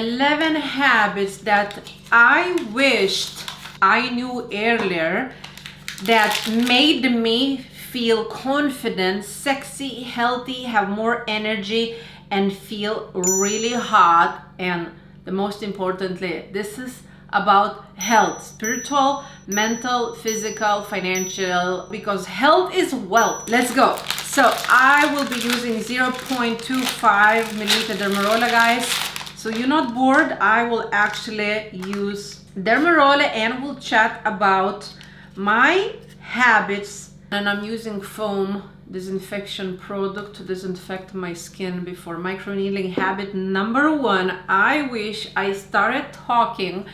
11 habits that I wished I knew earlier that made me feel confident, sexy, healthy, have more energy, and feel really hot. And the most importantly, this is about health, spiritual, mental, physical, financial, because health is wealth. Let's go. So I will be using 0.25 milliliter Dermarola, guys. So you're not bored. I will actually use Dermarola and we'll chat about my habits. And I'm using foam disinfection product to disinfect my skin before microneedling. Habit number 1, I wish I started talking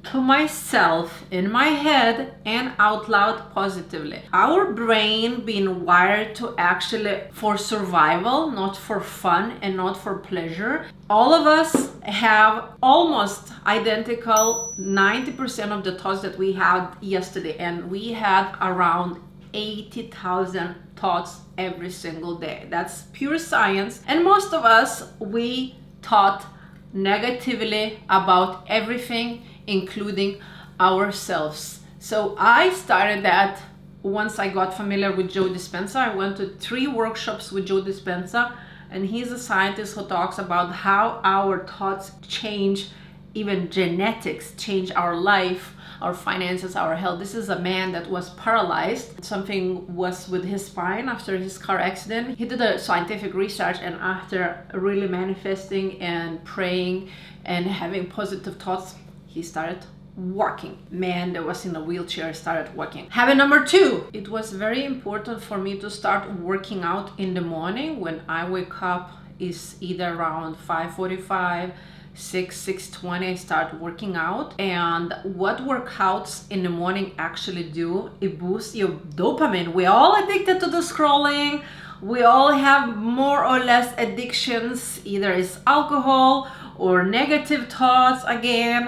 to myself in my head and out loud positively. Our brain being wired to actually for survival, not for fun and not for pleasure. All of us have almost identical 90% of the thoughts that we had yesterday, and we had around 80,000 thoughts every single day. That's pure science. And most of us, we thought negatively about everything, including ourselves. So I started that once I got familiar with Joe Dispenza. I went to 3 workshops with Joe Dispenza, and he's a scientist who talks about how our thoughts change, even genetics change our life, our finances, our health. This is a man that was paralyzed. Something was with his spine after his car accident. He did a scientific research, and after really manifesting and praying and having positive thoughts, he started walking. Man that was in a wheelchair started walking. Habit number 2, it was very important for me to start working out in the morning. When I wake up is either around 5:45, 6:20, I start working out. And what workouts in the morning actually do, it boosts your dopamine. We're all addicted to the scrolling. We all have more or less addictions. Either it's alcohol or negative thoughts again,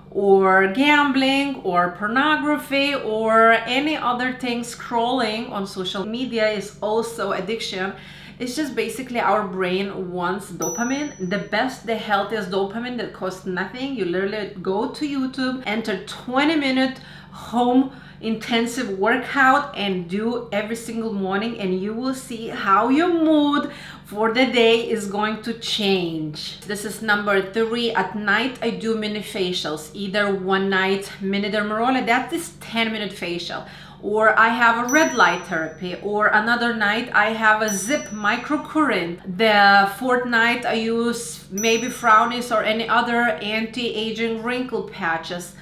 or gambling or pornography or any other thing. Scrolling on social media is also addiction. It's just basically our brain wants dopamine, the best, the healthiest dopamine that costs nothing. You literally go to YouTube, enter 20-minute home intensive workout and do every single morning, and you will see how your mood for the day is going to change. This is number 3. At night I do mini facials, either one night mini Dermarola, that is 10-minute facial, or I have a red light therapy, or another night I have a zip microcurrent. The 4th night I use maybe Frownies or any other anti-aging wrinkle patches.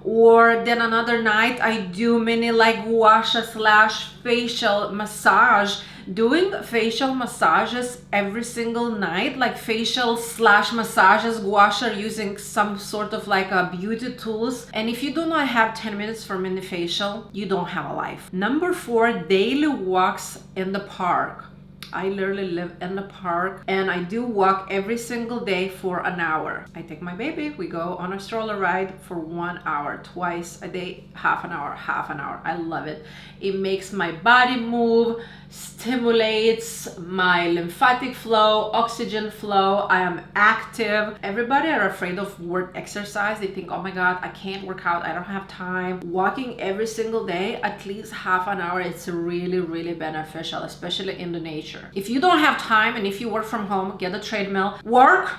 Or then another night I do mini like gua sha / facial massage. Doing facial massages every single night, like facial / massages, gua sha, using some sort of like a beauty tools. And if you do not have 10 minutes for mini facial, you don't have a life. Number 4, daily walks in the park. I literally live in the park, and I do walk every single day for an hour. I take my baby, we go on a stroller ride for 1 hour, twice a day, half an hour. I love it. It makes my body move, stimulates my lymphatic flow, oxygen flow. I am active. Everybody are afraid of word exercise. They think, oh my God, I can't work out, I don't have time. Walking every single day, at least half an hour, it's really, really beneficial, especially in the nature. If you don't have time, and if you work from home, get a treadmill, work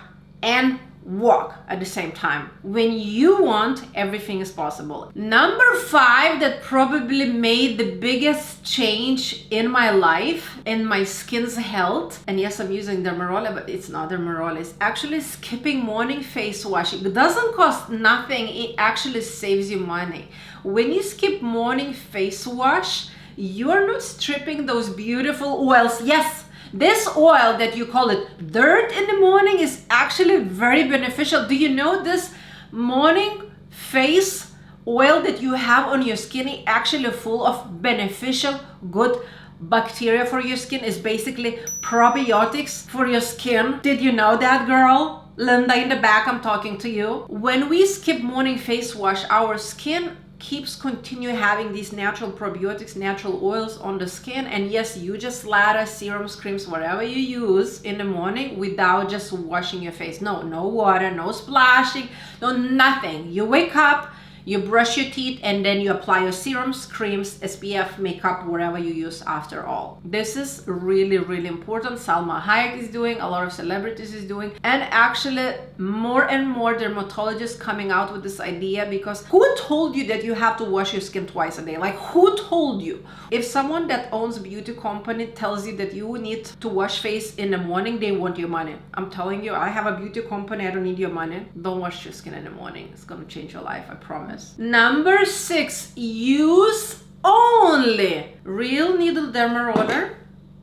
and walk at the same time. When you want, everything is possible. Number 5 that probably made the biggest change in my life, in my skin's health, and yes, I'm using Dermarola, but it's not Dermarola, it's actually skipping morning face wash. It doesn't cost nothing, it actually saves you money. When you skip morning face wash, you're not stripping those beautiful oils. Yes, this oil that you call it dirt in the morning is actually very beneficial. Do you know this morning face oil that you have on your skin is actually full of beneficial, good bacteria for your skin? Is basically probiotics for your skin. Did you know that, girl? Linda in the back, I'm talking to you. When we skip morning face wash, our skin continue having these natural probiotics, natural oils on the skin. And yes, you just lather serums, creams, whatever you use in the morning without just washing your face. No water, no splashing, no nothing. You wake up, you brush your teeth, and then you apply your serums, creams, SPF, makeup, whatever you use after all. This is really, really important. Salma Hayek is doing, a lot of celebrities is doing, and actually more and more dermatologists coming out with this idea, because who told you that you have to wash your skin twice a day? Like, who told you? If someone that owns a beauty company tells you that you need to wash face in the morning, they want your money. I'm telling you, I have a beauty company, I don't need your money. Don't wash your skin in the morning. It's gonna change your life, I promise. Number 6, use only real needle derma roller.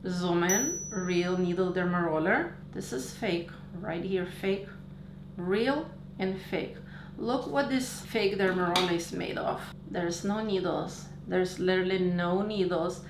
Zoom in, real needle derma roller. This is fake, right here, fake, real and fake. Look what this fake derma roller is made of. There's no needles. There's literally no needles.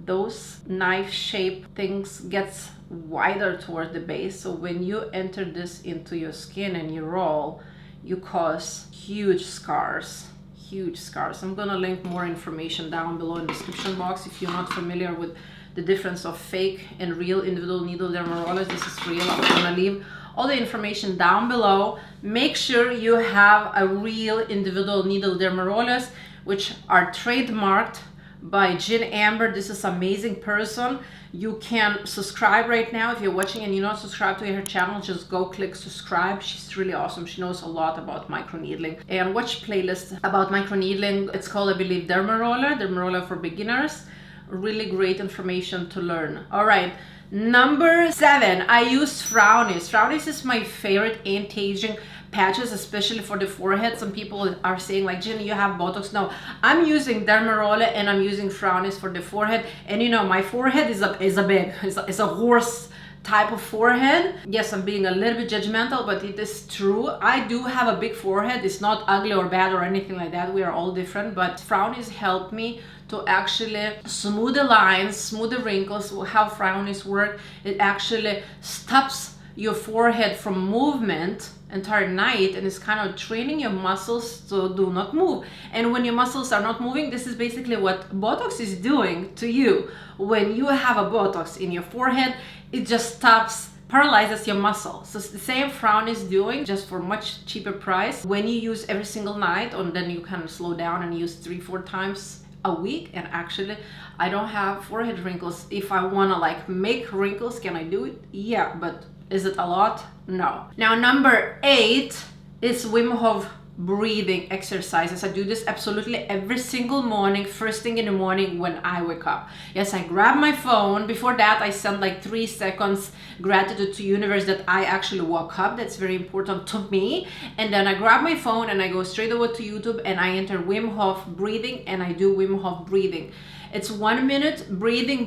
Those knife-shaped things gets wider toward the base. So when you enter this into your skin and you roll, you cause huge scars. I'm gonna link more information down below in the description box if you're not familiar with the difference of fake and real individual needle derma rollers. This is real. I'm gonna leave all the information down below. Make sure you have a real individual needle derma rollers, which are trademarked by Jean Amber. This is amazing person. You can subscribe right now. If you're watching and you're not subscribed to her channel, just go click subscribe. She's really awesome. She knows a lot about microneedling. And watch playlist about microneedling. It's called, I believe, Derma Roller for beginners. Really great information to learn. All right. Number 7, I use Frownies. Frownies is my favorite anti-aging patches, especially for the forehead. Some people are saying like, Jenny, you have Botox. No, I'm using Dermarola and I'm using Frownies for the forehead. And you know, my forehead is a horse type of forehead. Yes, I'm being a little bit judgmental, but it is true. I do have a big forehead. It's not ugly or bad or anything like that. We are all different, but Frownies help me to actually smooth the lines, smooth the wrinkles. How Frownies work, it actually stops your forehead from movement entire night, and it's kind of training your muscles to do not move. And when your muscles are not moving, this is basically what Botox is doing to you. When you have a Botox in your forehead, it just stops, paralyzes your muscle. So it's the same Frown is doing, just for much cheaper price. When you use every single night, and then you kind of slow down and use 3-4 times a week. And actually, I don't have forehead wrinkles. If I want to like make wrinkles, can I do it? Yeah, but is it a lot? No. Now, number 8 is Wim Hof breathing exercises. I do this absolutely every single morning, first thing in the morning when I wake up. Yes, I grab my phone. Before that, I send like 3 seconds gratitude to universe that I actually woke up. That's very important to me. And then I grab my phone and I go straight over to YouTube and I enter Wim Hof breathing and I do Wim Hof breathing. It's 1 minute breathing,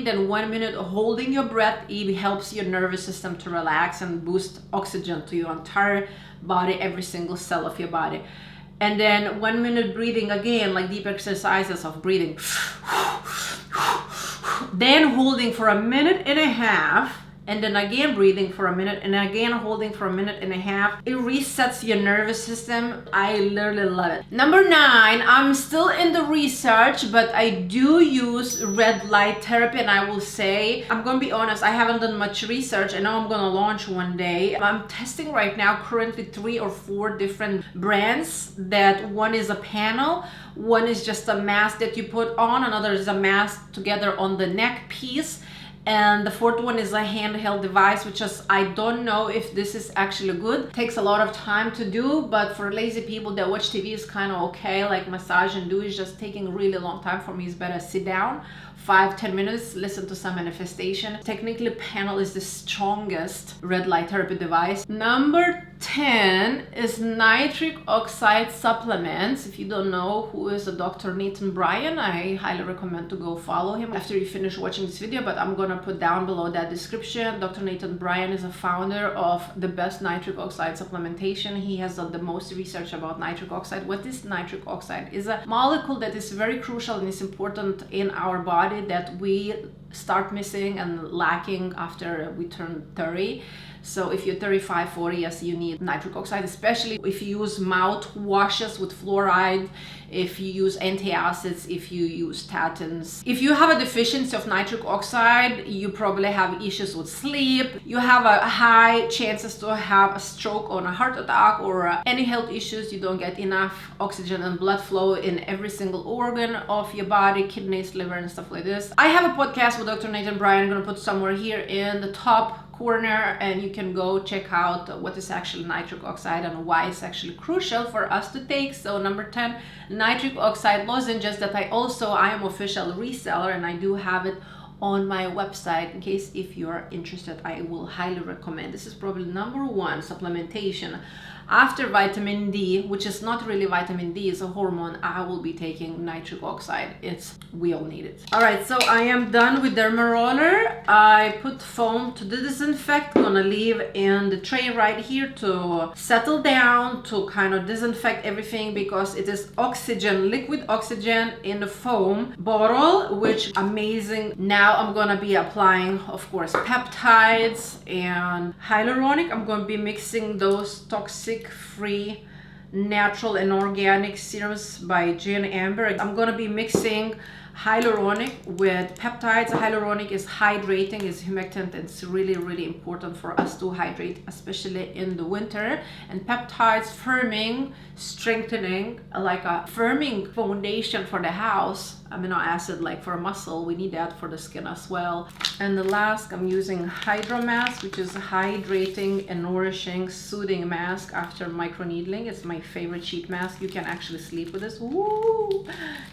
then 1 minute holding your breath. It helps your nervous system to relax and boost oxygen to your entire body, every single cell of your body. And then 1 minute breathing again, like deep exercises of breathing. Then holding for 1.5 minutes, and then again breathing for 1 minute, and again holding for 1.5 minutes. It resets your nervous system. I literally love it. Number 9, I'm still in the research, but I do use red light therapy, and I will say, I'm gonna be honest, I haven't done much research. I know I'm gonna launch one day. I'm testing right now currently 3 or 4 different brands. That one is a panel, one is just a mask that you put on, another is a mask together on the neck piece, and the 4th one is a handheld device, which is, I don't know if this is actually good. It takes a lot of time to do, but for lazy people that watch TV is kind of okay. Like massage and do is just taking a really long time. For me, it's better sit down 5-10 minutes, listen to some manifestation. Technically, panel is the strongest red light therapy device. Number 10 is nitric oxide supplements. If you don't know who is a Dr. Nathan Bryan, I highly recommend to go follow him after you finish watching this video, but I'm gonna put down below that description. Dr. Nathan Bryan is a founder of the best nitric oxide supplementation. He has done the most research about nitric oxide. What is nitric oxide? Is a molecule that is very crucial and is important in our body that we start missing and lacking after we turn 30. So if you're 35, 40, yes, you need nitric oxide, especially if you use mouth washes with fluoride, if you use antacids, if you use statins. If you have a deficiency of nitric oxide, you probably have issues with sleep. You have a high chances to have a stroke or a heart attack or any health issues. You don't get enough oxygen and blood flow in every single organ of your body, kidneys, liver, and stuff like this. I have a podcast with Dr. Nathan Bryan. I'm gonna put somewhere here in the top corner, and you can go check out what is actually nitric oxide and why it's actually crucial for us to take. So number 10, nitric oxide lozenges that I am official reseller, and I do have it on my website. In case if you're interested, I will highly recommend. This is probably number 1 supplementation after vitamin D, which is not really vitamin D, it's a hormone. I will be taking nitric oxide. We all need it. All right, so I am done with derma roller. I put foam to disinfect. Gonna leave in the tray right here to settle down, to kind of disinfect everything, because it is oxygen, liquid oxygen in the foam bottle, which amazing. Now I'm gonna be applying, of course, peptides and hyaluronic. I'm gonna be mixing those toxic free natural and organic serums by Jen Amber. I'm gonna be mixing hyaluronic with peptides. Hyaluronic is hydrating, is humectant. It's really, really important for us to hydrate, especially in the winter. And peptides, firming, strengthening, like a firming foundation for the house. Amino acid, like for a muscle, we need that for the skin as well. And the last, I'm using Hydro Mask, which is a hydrating and nourishing, soothing mask after microneedling. It's my favorite sheet mask. You can actually sleep with this. Woo!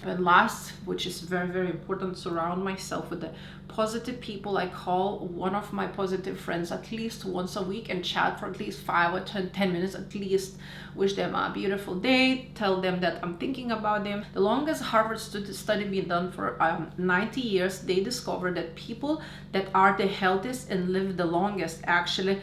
And last, which is very, very important, surround myself with the positive people. I call one of my positive friends at least once a week and chat for at least 5 or 10 minutes at least. Wish them a beautiful day. Tell them that I'm thinking about them. The longest Harvard study been done for 90 years, they discovered that people that are the healthiest and live the longest actually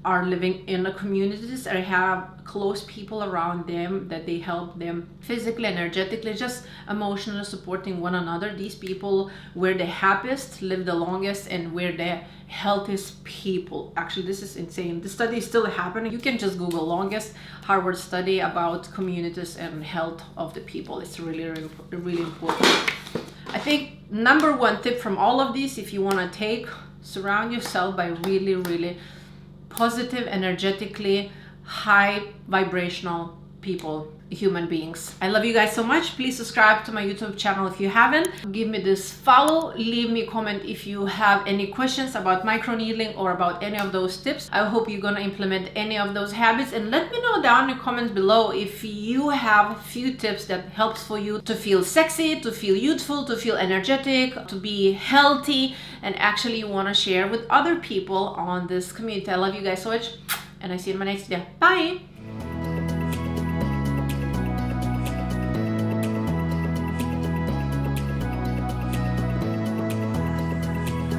are living in the communities or have close people around them that they help them physically, energetically, just emotionally supporting one another. These people were the happiest, live the longest, and were the healthiest people. Actually, this is insane. The study is still happening. You can just Google longest Harvard study about communities and health of the people. It's really, really, really important. I think number 1 tip from all of these, if you want to take, surround yourself by really, really positive, energetically high vibrational people, human beings. I love you guys so much. Please subscribe to my YouTube channel if you haven't. Give me this follow. Leave me a comment if you have any questions about microneedling or about any of those tips. I hope you're gonna implement any of those habits, and let me know down in the comments below if you have a few tips that helps for you to feel sexy, to feel youthful, to feel energetic, to be healthy, and actually you want to share with other people on this community. I love you guys so much, and I see you in my next video. Bye.